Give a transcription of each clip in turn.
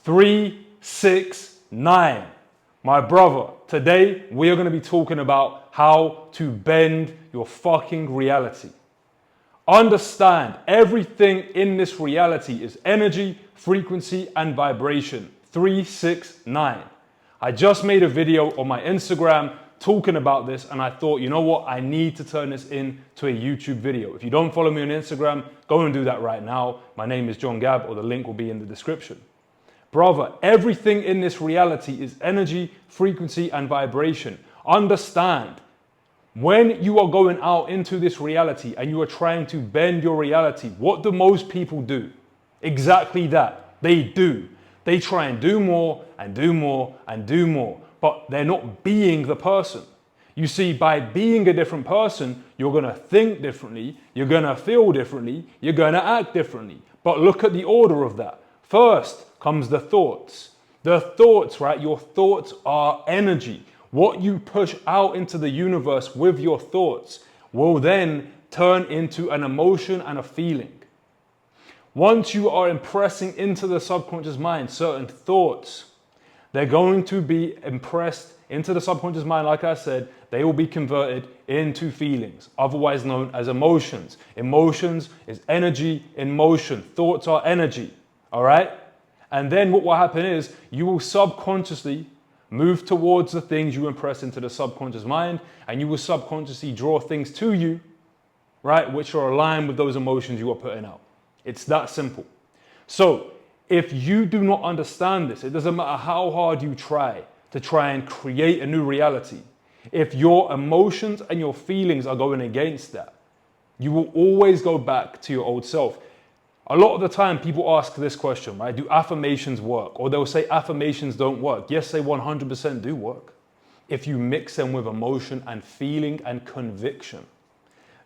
369. My brother, today we are going to be talking about how to bend your fucking reality. Understand, everything in this reality is energy, frequency, and vibration. 369. I just made a video on my Instagram talking about this, and I thought, you know what? I need to turn this into a YouTube video. If you don't follow me on Instagram, go and do that right now. My name is John Gab, or the link will be in the description. Brother, everything in this reality is energy, frequency, and vibration. Understand, when you are going out into this reality and you are trying to bend your reality, what do most people do? Exactly that. They do. They try and do more and do more and do more, but they're not being the person. You see, by being a different person, you're going to think differently, you're going to feel differently, you're going to act differently. But look at the order of that. First comes the thoughts. The thoughts, right? Your thoughts are energy. What you push out into the universe with your thoughts will then turn into an emotion and a feeling. Once you are impressing into the subconscious mind certain thoughts, they're going to be impressed into the subconscious mind. Like I said, they will be converted into feelings, otherwise known as emotions. Emotions is energy in motion. Thoughts are energy. All right? And then what will happen is you will subconsciously move towards the things you impress into the subconscious mind, and you will subconsciously draw things to you, right, which are aligned with those emotions you are putting out. It's that simple. So if you do not understand this, it doesn't matter how hard you try and create a new reality. If your emotions and your feelings are going against that, you will always go back to your old self. A lot of the time people ask this question, right? Do affirmations work? Or they'll say affirmations don't work. Yes, they 100% do work if you mix them with emotion and feeling and conviction.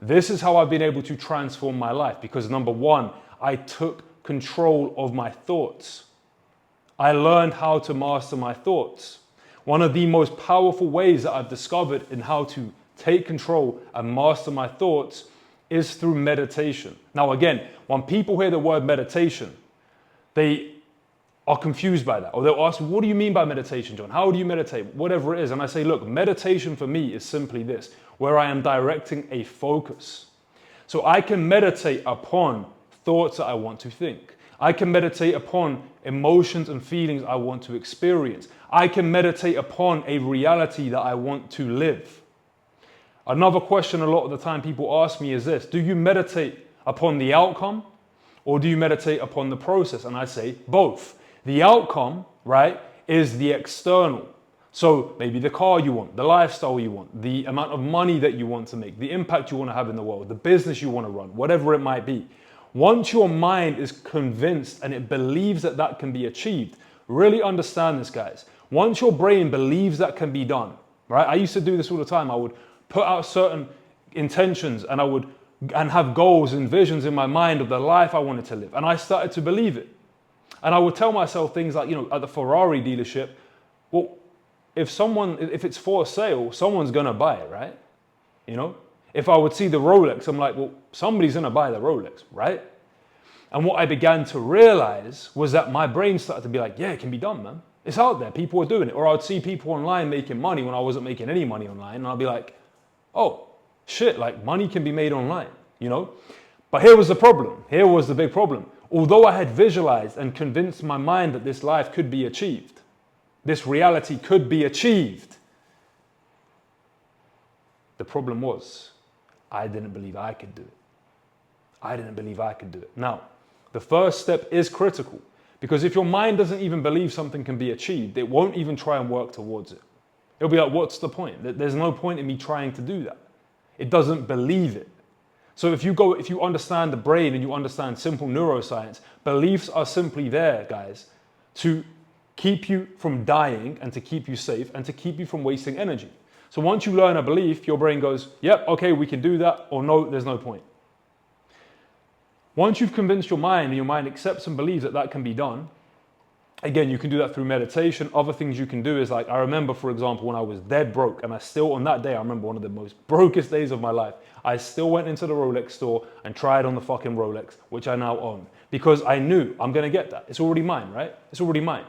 This is how I've been able to transform my life, because number one, I took control of my thoughts. I learned how to master my thoughts. One of the most powerful ways that I've discovered in how to take control and master my thoughts is through meditation. Now again, when people hear the word meditation, they are confused by that. Or they'll ask, what do you mean by meditation, John? How do you meditate? Whatever it is. And I say, look, meditation for me is simply this, where I am directing a focus. So I can meditate upon thoughts that I want to think. I can meditate upon emotions and feelings I want to experience. I can meditate upon a reality that I want to live. Another question a lot of the time people ask me is this: do you meditate upon the outcome or do you meditate upon the process? And I say both. The outcome, right, is the external. So maybe the car you want, the lifestyle you want, the amount of money that you want to make, the impact you want to have in the world, the business you want to run, whatever it might be. Once your mind is convinced and it believes that that can be achieved, really understand this, guys. Once your brain believes that can be done, right? I used to do this all the time. I would put out certain intentions and and have goals and visions in my mind of the life I wanted to live. And I started to believe it. And I would tell myself things like, at the Ferrari dealership, well, if it's for sale, someone's going to buy it, right? If I would see the Rolex, I'm like, well, somebody's going to buy the Rolex, right? And what I began to realize was that my brain started to be like, yeah, it can be done, man. It's out there. People are doing it. Or I would see people online making money when I wasn't making any money online. And I'd be like, oh, shit, like money can be made online, But here was the problem. Here was the big problem. Although I had visualized and convinced my mind that this life could be achieved, this reality could be achieved, the problem was I didn't believe I could do it. I didn't believe I could do it. Now, the first step is critical, because if your mind doesn't even believe something can be achieved, it won't even try and work towards it. It'll be like, what's the point? There's no point in me trying to do that. It doesn't believe it. So if you understand the brain and you understand simple neuroscience, beliefs are simply there, guys, to keep you from dying and to keep you safe and to keep you from wasting energy. So once you learn a belief, your brain goes, yep, okay, we can do that, or no, there's no point. Once you've convinced your mind and your mind accepts and believes that that can be done, again, you can do that through meditation. Other things you can do is, like, I remember, for example, when I was dead broke, and on that day, I remember one of the most brokest days of my life, I still went into the Rolex store and tried on the fucking Rolex, which I now own. because I knew I'm going to get that. It's already mine, right? It's already mine.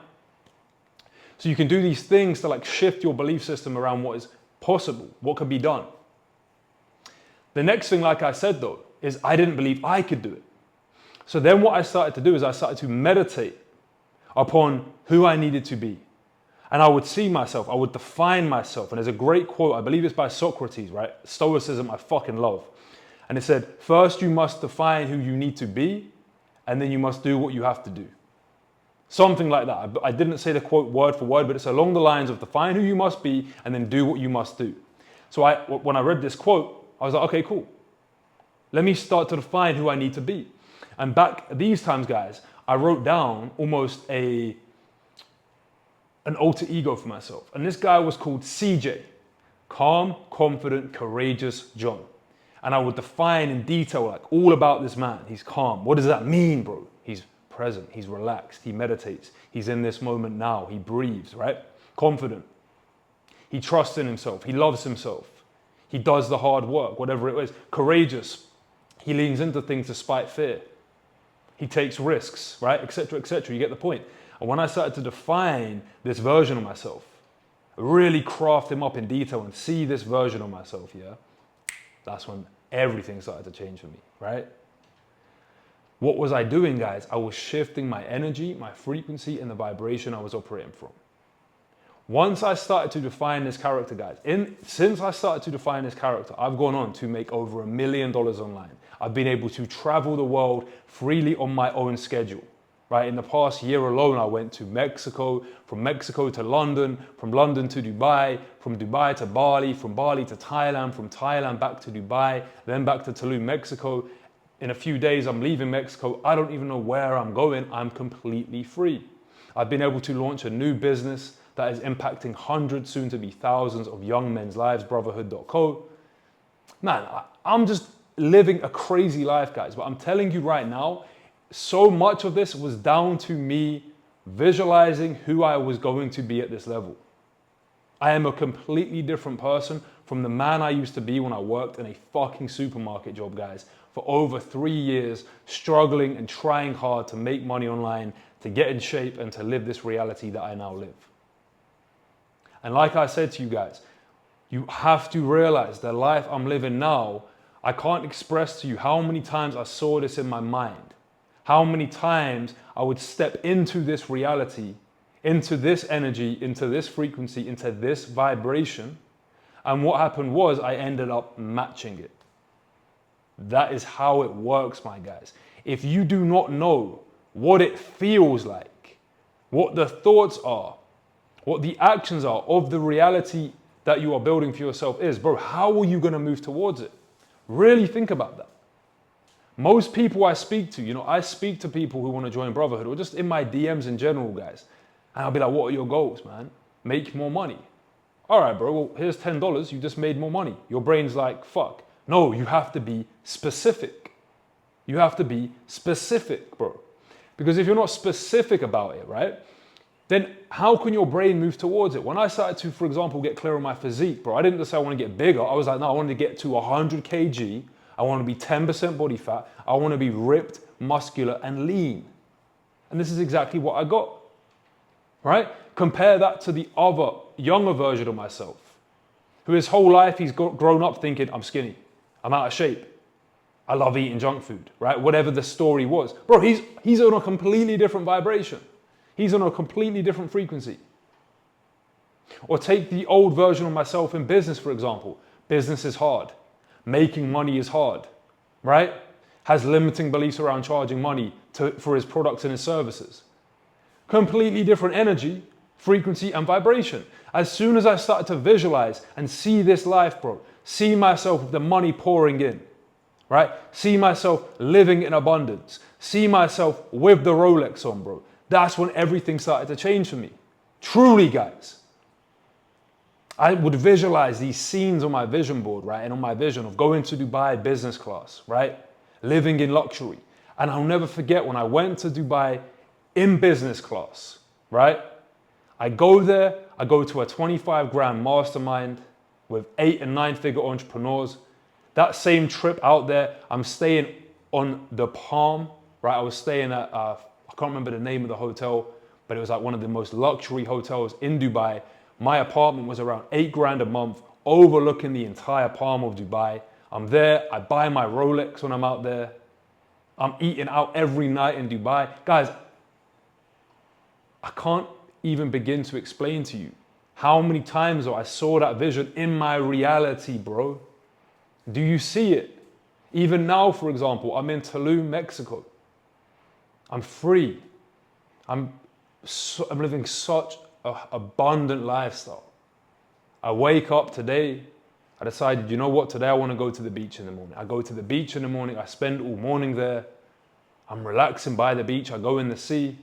So you can do these things to like shift your belief system around what is possible, what can be done. The next thing, like I said though, is I didn't believe I could do it. So then what I started to do is I started to meditate upon who I needed to be. And I would see myself, I would define myself. And there's a great quote, I believe it's by Socrates, right? Stoicism I fucking love. And it said, first you must define who you need to be, and then you must do what you have to do. Something like that. I didn't say the quote word for word, but it's along the lines of define who you must be, and then do what you must do. So when I read this quote, I was like, okay, cool. Let me start to define who I need to be. And back these times, guys, I wrote down almost an alter ego for myself. And this guy was called CJ, Calm, Confident, Courageous John. And I would define in detail, like all about this man. He's calm. What does that mean, bro? He's present. He's relaxed. He meditates. He's in this moment now. He breathes, right? Confident. He trusts in himself. He loves himself. He does the hard work, whatever it is. Courageous. He leans into things despite fear. He takes risks, right? Etc., etc. You get the point. And when I started to define this version of myself, really craft him up in detail and see this version of myself, yeah, that's when everything started to change for me, right? What was I doing, guys? I was shifting my energy, my frequency, and the vibration I was operating from. Once I started to define this character, guys, since I started to define this character, I've gone on to make over $1 million online. I've been able to travel the world freely on my own schedule, right? In the past year alone, I went to Mexico, from Mexico to London, from London to Dubai, from Dubai to Bali, from Bali to Thailand, from Thailand back to Dubai, then back to Tulum, Mexico. In a few days, I'm leaving Mexico. I don't even know where I'm going. I'm completely free. I've been able to launch a new business that is impacting hundreds, soon to be thousands of young men's lives, brotherhood.co. Man, I'm just living a crazy life, guys. But I'm telling you right now, so much of this was down to me visualizing who I was going to be at this level. I am a completely different person from the man I used to be when I worked in a fucking supermarket job, guys, for over 3 years, struggling and trying hard to make money online, to get in shape and to live this reality that I now live. And like I said to you guys, you have to realize the life I'm living now, I can't express to you how many times I saw this in my mind, how many times I would step into this reality, into this energy, into this frequency, into this vibration. And what happened was I ended up matching it. That is how it works, my guys. If you do not know what it feels like, what the thoughts are, what the actions are of the reality that you are building for yourself is, bro, how are you going to move towards it? Really think about that. Most people I speak to, I speak to people who want to join Brotherhood or just in my DMs in general, guys. And I'll be like, what are your goals, man? Make more money. All right, bro, well, here's $10. You just made more money. Your brain's like, fuck. No, you have to be specific. You have to be specific, bro. Because if you're not specific about it, right, then how can your brain move towards it? When I started to, for example, get clear on my physique, bro, I didn't just say I want to get bigger. I was like, no, I wanted to get to 100 kg. I want to be 10% body fat. I want to be ripped, muscular, and lean. And this is exactly what I got, right? Compare that to the other, younger version of myself, who his whole life he's grown up thinking, I'm skinny, I'm out of shape, I love eating junk food, right? Whatever the story was. Bro, he's on a completely different vibration. He's on a completely different frequency. Or take the old version of myself in business, for example. Business is hard. Making money is hard, right? Has limiting beliefs around charging money for his products and his services. Completely different energy, frequency, and vibration. As soon as I started to visualize and see this life, bro, see myself with the money pouring in, right? See myself living in abundance. See myself with the Rolex on, bro. That's when everything started to change for me. Truly, guys. I would visualize these scenes on my vision board, right? And on my vision of going to Dubai business class, right? Living in luxury. And I'll never forget when I went to Dubai in business class, right? I go there, I go to a 25 grand mastermind with 8 and 9 figure entrepreneurs. That same trip out there, I'm staying on the Palm right? I was staying at, I can't remember the name of the hotel, but it was like one of the most luxury hotels in Dubai. My apartment was around 8 grand a month, overlooking the entire Palm of Dubai. I'm there, I buy my Rolex when I'm out there. I'm eating out every night in Dubai. Guys, I can't even begin to explain to you how many times I saw that vision in my reality, bro. Do you see it? Even now, for example, I'm in Tulum, Mexico. I'm free. I'm living such an abundant lifestyle. I wake up today, I decided, you know what, today I want to go to the beach in the morning. I go to the beach in the morning, I spend all morning there. I'm relaxing by the beach, I go in the sea.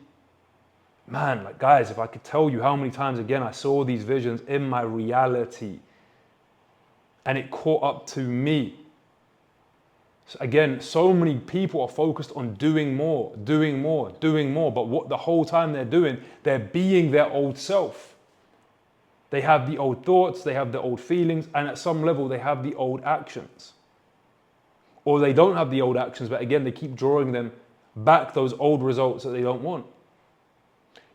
Man, like guys, if I could tell you how many times again I saw these visions in my reality and it caught up to me. So again, so many people are focused on doing more, but what the whole time they're doing, they're being their old self. They have the old thoughts, they have the old feelings, and at some level they have the old actions. Or they don't have the old actions, but again, they keep drawing them back, those old results that they don't want.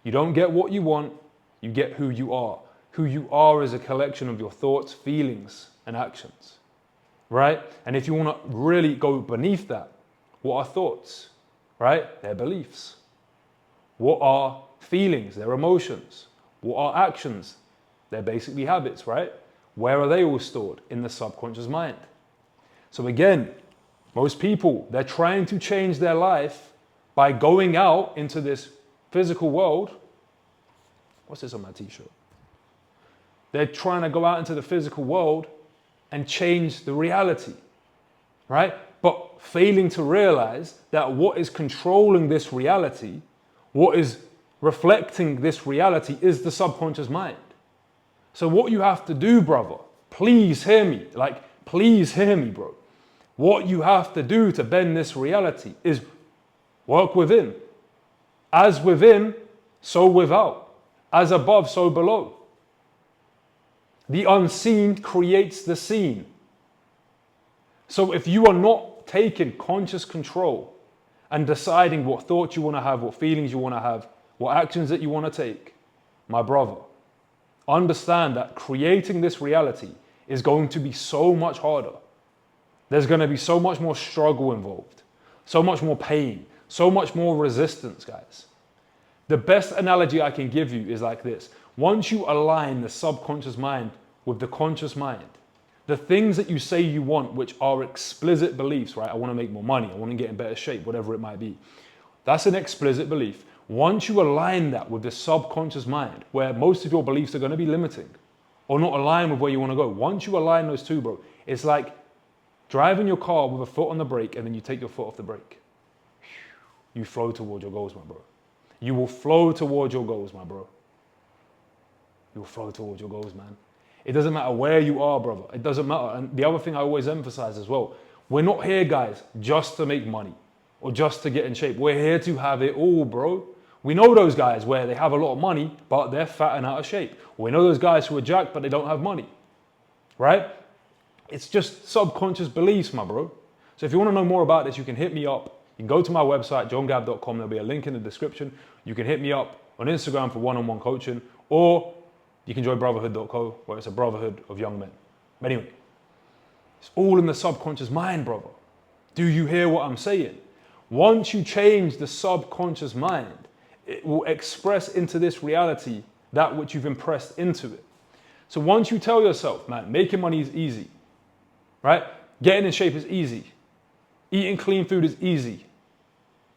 You don't get what you want, you get who you are. Who you are is a collection of your thoughts, feelings, and actions, right? And if you want to really go beneath that, what are thoughts, right? They're beliefs. What are feelings? They're emotions. What are actions? They're basically habits, right? Where are they all stored? In the subconscious mind. So again, most people, they're trying to change their life by going out into this physical world. What's this on my t-shirt? They're trying to go out into the physical world and change the reality, right? But failing to realize that what is controlling this reality, what is reflecting this reality is the subconscious mind. So what you have to do, brother, please hear me, please hear me, bro. What you have to do to bend this reality is work within. As within, so without. As above, so below. The unseen creates the seen. So if you are not taking conscious control and deciding what thoughts you want to have, what feelings you want to have, what actions that you want to take, my brother, understand that creating this reality is going to be so much harder. There's going to be so much more struggle involved, so much more pain, so much more resistance, guys. The best analogy I can give you is like this. Once you align the subconscious mind with the conscious mind, the things that you say you want, which are explicit beliefs, right? I want to make more money. I want to get in better shape, whatever it might be. That's an explicit belief. Once you align that with the subconscious mind, where most of your beliefs are going to be limiting or not aligned with where you want to go, once you align those two, bro, it's like driving your car with a foot on the brake and then you take your foot off the brake. You flow towards your goals, my bro. You will flow towards your goals, my bro. You will flow towards your goals, man. It doesn't matter where you are, brother. It doesn't matter. And the other thing I always emphasize as well, we're not here, guys, just to make money or just to get in shape. We're here to have it all, bro. We know those guys where they have a lot of money, but they're fat and out of shape. We know those guys who are jacked, but they don't have money, right? It's just subconscious beliefs, my bro. So if you want to know more about this, you can hit me up. You can go to my website, johngab.com. There'll be a link in the description. You can hit me up on Instagram for one-on-one coaching, or you can join brotherhood.co, where it's a brotherhood of young men. But anyway, it's all in the subconscious mind, brother. Do you hear what I'm saying? Once you change the subconscious mind, it will express into this reality that which you've impressed into it. So once you tell yourself, man, making money is easy, right? Getting in shape is easy. Eating clean food is easy.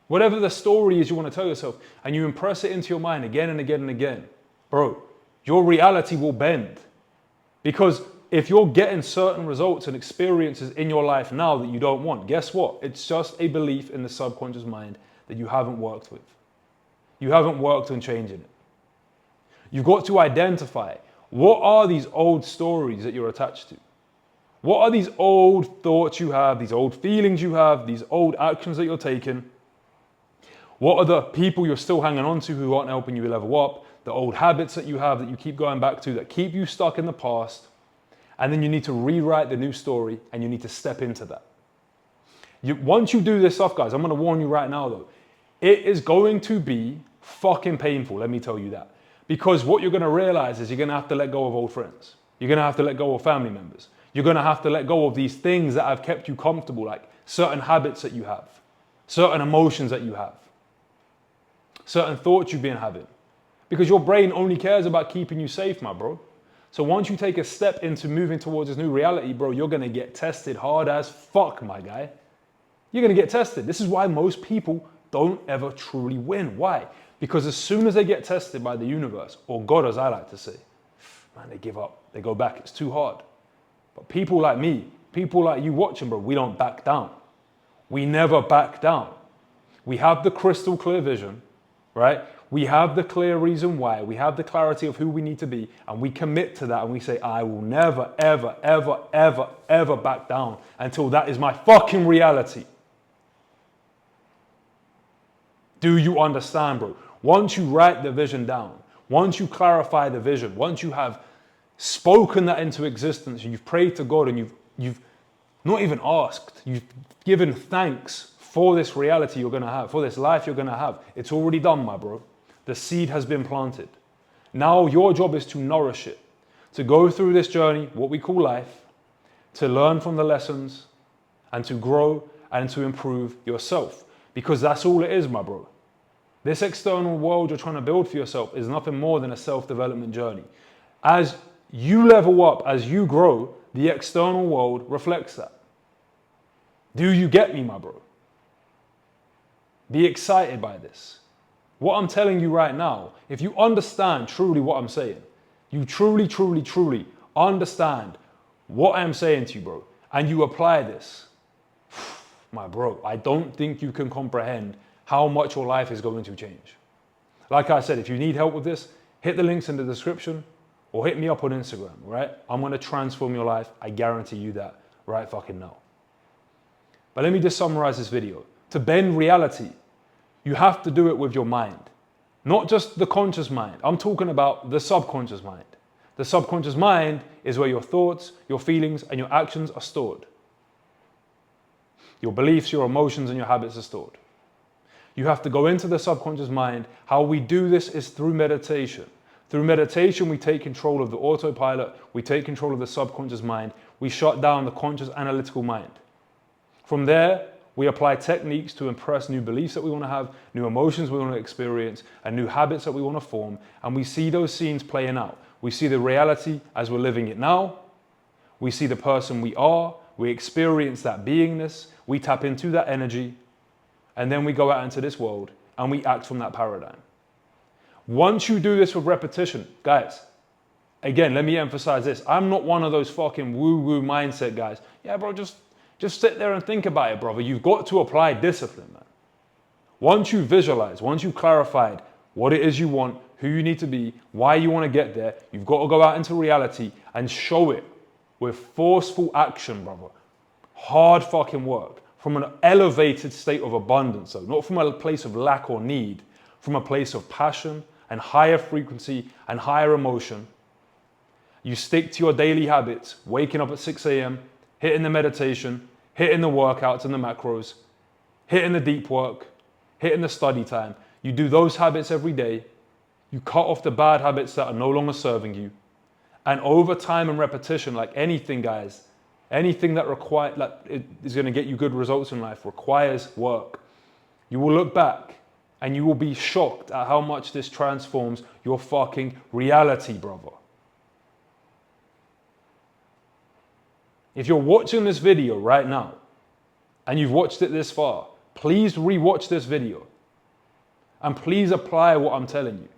Whatever the story is you want to tell yourself, and you impress it into your mind again and again and again, bro, your reality will bend. Because if you're getting certain results and experiences in your life now that you don't want, guess what? It's just a belief in the subconscious mind that you haven't worked with. You haven't worked on changing it. You've got to identify, what are these old stories that you're attached to? What are these old thoughts you have, these old feelings you have, these old actions that you're taking? What are the people you're still hanging on to who aren't helping you level up? The old habits that you have that you keep going back to that keep you stuck in the past. And then you need to rewrite the new story and you need to step into that. Once you do this stuff, guys, I'm going to warn you right now, though. It is going to be fucking painful, let me tell you that. Because what you're going to realize is you're going to have to let go of old friends. You're going to have to let go of family members. You're going to have to let go of these things that have kept you comfortable, like certain habits that you have, certain emotions that you have, certain thoughts you've been having. Because your brain only cares about keeping you safe, my bro. So once you take a step into moving towards this new reality, bro, you're going to get tested hard as fuck, my guy. You're going to get tested. This is why most people don't ever truly win. Why? Because as soon as they get tested by the universe, or God, as I like to say, man, they give up. They go back. It's too hard. But people like me, people like you watching, bro, we don't back down. We never back down. We have the crystal clear vision, right? We have the clear reason why. We have the clarity of who we need to be. And we commit to that. And we say, I will never, ever, ever, ever, ever back down until that is my fucking reality. Do you understand, bro? Once you write the vision down, once you clarify the vision, once you have spoken that into existence, and you've prayed to God and you've not even asked, you've given thanks for this reality you're going to have, for this life you're going to have. It's already done, my bro. The seed has been planted. Now your job is to nourish it, to go through this journey, what we call life, to learn from the lessons and to grow and to improve yourself. Because that's all it is, my bro. This external world you're trying to build for yourself is nothing more than a self-development journey. As you level up, as you grow, the external world reflects that. Do you get me, my bro? Be excited by this. What I'm telling you right now, if you understand truly what I'm saying, you truly, truly, truly understand what I'm saying to you, bro, and you apply this, my bro, I don't think you can comprehend how much your life is going to change. Like I said, if you need help with this, hit the links in the description or hit me up on Instagram, right? I'm going to transform your life. I guarantee you that right fucking now. But let me just summarize this video. To bend reality, you have to do it with your mind, not just the conscious mind. I'm talking about the subconscious mind. The subconscious mind is where your thoughts, your feelings, and your actions are stored. Your beliefs, your emotions, and your habits are stored. You have to go into the subconscious mind. How we do this is through meditation. Through meditation, we take control of the autopilot. We take control of the subconscious mind. We shut down the conscious analytical mind. From there, we apply techniques to impress new beliefs that we want to have, new emotions we want to experience, and new habits that we want to form. And we see those scenes playing out. We see the reality as we're living it now. We see the person we are. We experience that beingness. We tap into that energy. And then we go out into this world and we act from that paradigm. Once you do this with repetition, guys, again, let me emphasize this. I'm not one of those fucking woo-woo mindset guys. Yeah, bro, just sit there and think about it, brother. You've got to apply discipline, man. Once you visualize, once you've clarified what it is you want, who you need to be, why you want to get there, you've got to go out into reality and show it with forceful action, brother. Hard fucking work. From an elevated state of abundance, so not from a place of lack or need, from a place of passion and higher frequency and higher emotion. You stick to your daily habits, waking up at 6 a.m., hitting the meditation, hitting the workouts and the macros, hitting the deep work, hitting the study time. You do those habits every day. You cut off the bad habits that are no longer serving you. And over time and repetition, like anything, guys, anything that is going to get you good results in life requires work. You will look back and you will be shocked at how much this transforms your fucking reality, brother. If you're watching this video right now and you've watched it this far, please rewatch this video and please apply what I'm telling you.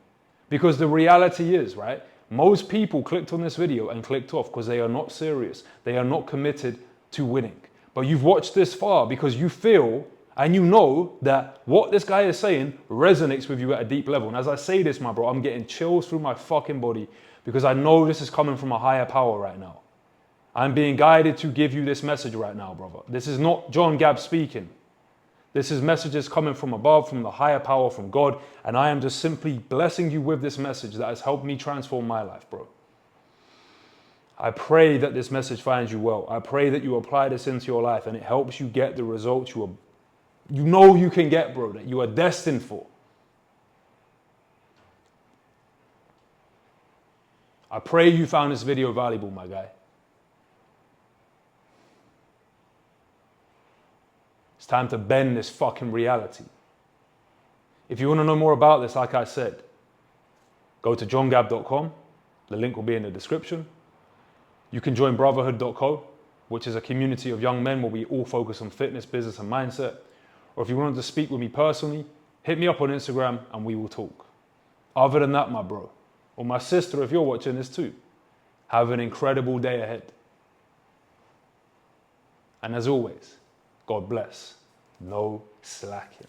Because the reality is, right? Most people clicked on this video and clicked off because they are not serious. They are not committed to winning. But you've watched this far because you feel and you know that what this guy is saying resonates with you at a deep level. And as I say this, my bro, I'm getting chills through my fucking body because I know this is coming from a higher power right now. I'm being guided to give you this message right now, brother. This is not John Gab speaking. This is messages coming from above, from the higher power, from God. And I am just simply blessing you with this message that has helped me transform my life, bro. I pray that this message finds you well. I pray that you apply this into your life and it helps you get the results you know you can get, bro, that you are destined for. I pray you found this video valuable, my guy. It's time to bend this fucking reality. If you want to know more about this, like I said, go to johngab.com. The link will be in the description. You can join brotherhood.co, which is a community of young men where we all focus on fitness, business, and mindset. Or if you wanted to speak with me personally, hit me up on Instagram and we will talk. Other than that, my bro, or my sister, if you're watching this too, have an incredible day ahead. And as always, God bless. No slacking.